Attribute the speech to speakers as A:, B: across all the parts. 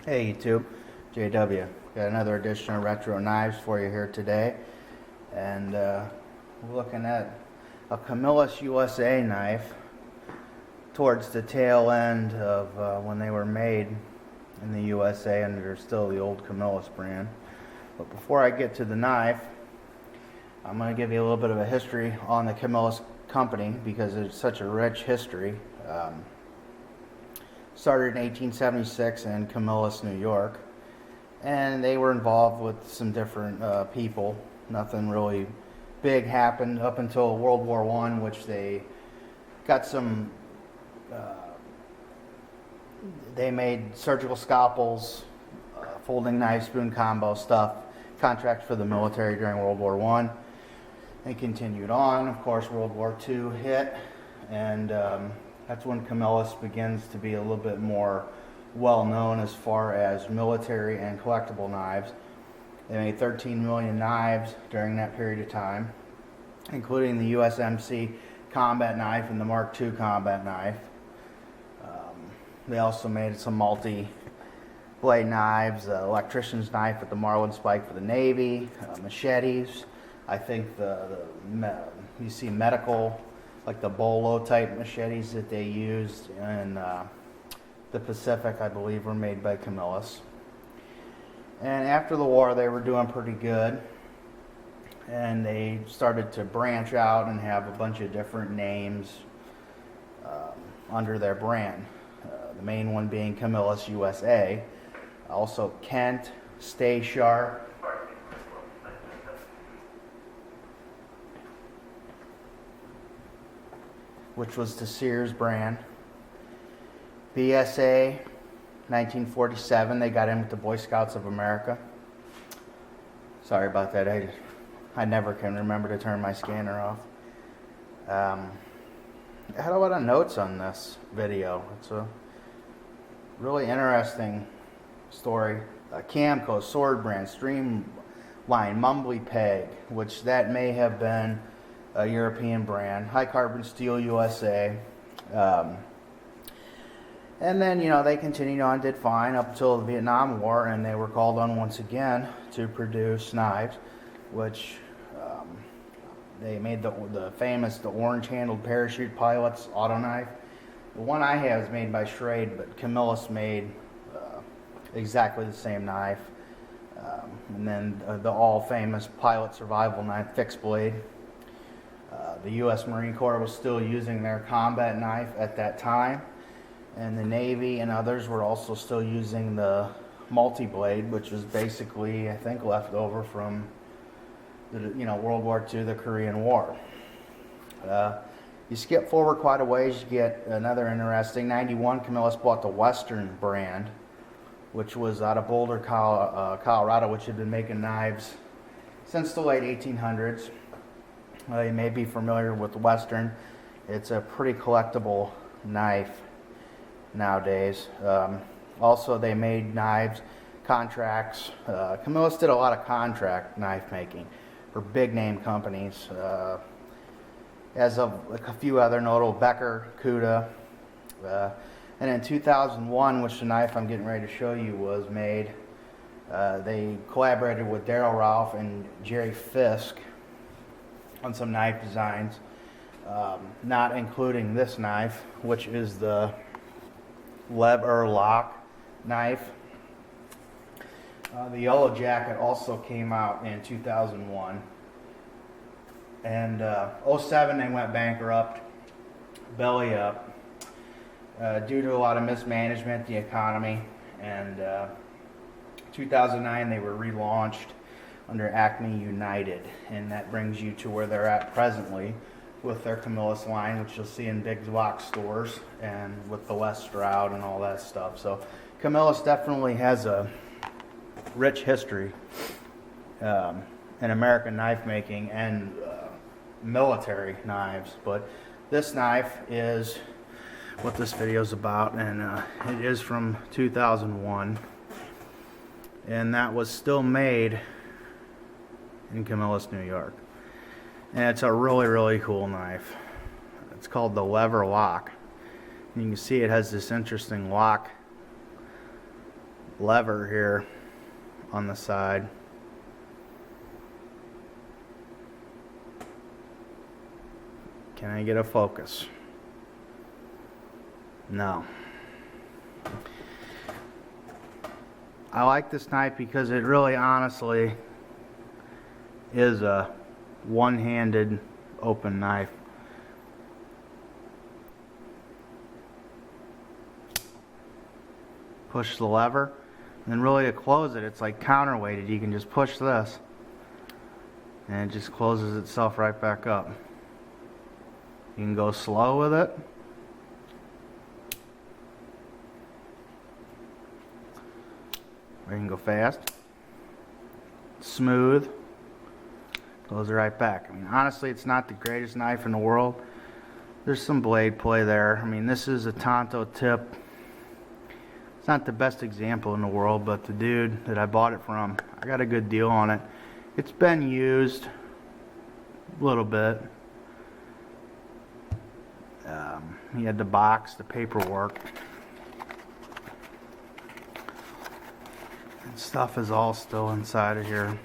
A: Hey YouTube, JW. Got another edition of Retro Knives for you here today. And we're looking at a Camillus USA knife towards the tail end of when they were made in the USA under still the old Camillus brand. But before I get to the knife, I'm going to give you a little bit of a history on the Camillus company because it's such a rich history. Started in 1876 in Camillus, New York, and they were involved with some different people. Nothing really big happened up until World War I, which they got some, they made surgical scalpels, folding knife, spoon combo stuff, contracts for the military during World War I. They continued on. Of course, World War II hit, and that's when Camillus begins to be a little bit more well known as far as military and collectible knives. They made 13 million knives during that period of time, including the USMC combat knife and the Mark II combat knife. They also made some multi-blade knives, electrician's knife with the Marlin spike for the Navy, machetes. I think you see medical, like the bolo type machetes that they used in the Pacific, I believe, were made by Camillus. And after the war, they were doing pretty good, and they started to branch out and have a bunch of different names under their brand. The main one being Camillus USA, also Kent, Stay Sharp, which was the Sears brand. BSA, 1947, they got in with the Boy Scouts of America. Sorry about that, I never can remember to turn my scanner off. I had a lot of notes on this video. It's a really interesting story. Camco, Sword Brand, Streamline, Mumbly Peg, which that may have been a European brand, High Carbon Steel USA, and then they continued on, did fine up until the Vietnam War, and they were called on once again to produce knives, which they made the famous orange handled parachute pilot's auto knife. The one I have is made by Schrade, but Camillus made exactly the same knife, and then the all famous pilot survival knife, fixed blade. The U.S. Marine Corps was still using their combat knife at that time, and the Navy and others were also still using the multi-blade, which was basically, I think, left over from the World War II, the Korean War. You skip forward quite a ways, you get another interesting. 91, Camillus bought the Western brand, which was out of Boulder, Colorado, which had been making knives since the late 1800s. You may be familiar with Western. It's a pretty collectible knife nowadays. Also, they made knives, contracts. Camillus did a lot of contract knife making for big name companies, as of a few other notable, Becker, Cuda. And in 2001, which the knife I'm getting ready to show you was made, they collaborated with Daryl Ralph and Jerry Fisk on some knife designs, not including this knife, which is the LEV-R-LOK knife. The Yellow Jacket also came out in 2001. And 07 they went bankrupt, belly up, due to a lot of mismanagement, the economy. And 2009 they were relaunched under Acme United, and that brings you to where they're at presently with their Camillus line, which you'll see in big box stores and with the Les Stroud and all that stuff. So Camillus definitely has a rich history in American knife making and military knives, but this knife is what this video is about, and it is from 2001, and that was still made in Camillus, New York. And it's a really cool knife. It's called the LEV-R-LOK. You can see it has this interesting lock lever here on the side. Can I get a focus? No. I like this knife because it really honestly is a one-handed open knife. Push the lever, and then really to close it, it's like counterweighted. You can just push this and it just closes itself right back up. You can go slow with it, or you can go fast, smooth, goes right back. I mean, honestly, it's not the greatest knife in the world. There's some blade play there. I mean, this is a Tonto tip. It's not the best example in the world, but the dude that I bought it from, I got a good deal on it. It's been used a little bit. He had the box, the paperwork, and stuff is all still inside of here,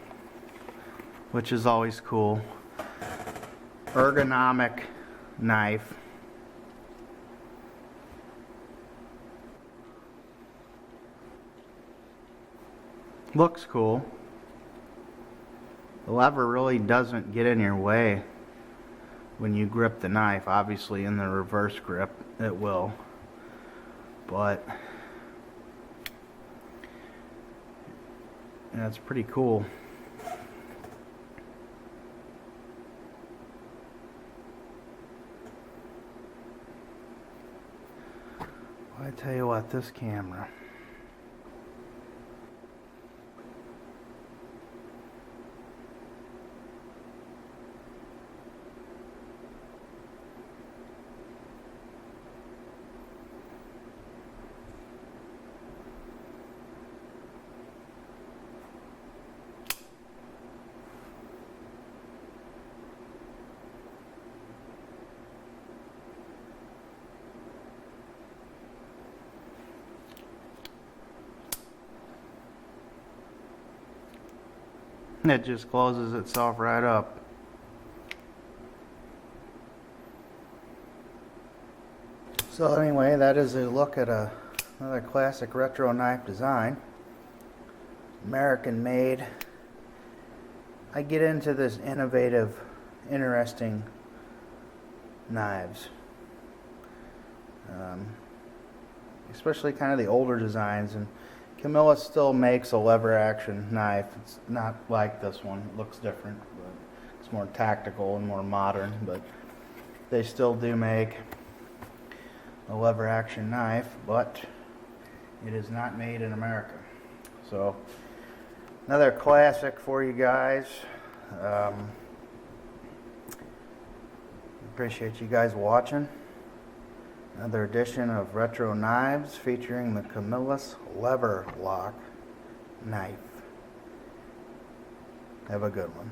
A: which is always cool. Ergonomic knife. Looks cool. The lever really doesn't get in your way when you grip the knife. Obviously in the reverse grip it will, but that's pretty cool. Well, I tell you what, this camera, it just closes itself right up. So anyway, that is a look at another classic retro knife design. American made. I get into this innovative, interesting knives. Especially kind of the older designs, and Camillus still makes a lever action knife. It's not like this one. It looks different, but it's more tactical and more modern, but they still do make a lever action knife, but it is not made in America. So another classic for you guys. Appreciate you guys watching. Another edition of Retro Knives featuring the Camillus Lever-LOK knife. Have a good one.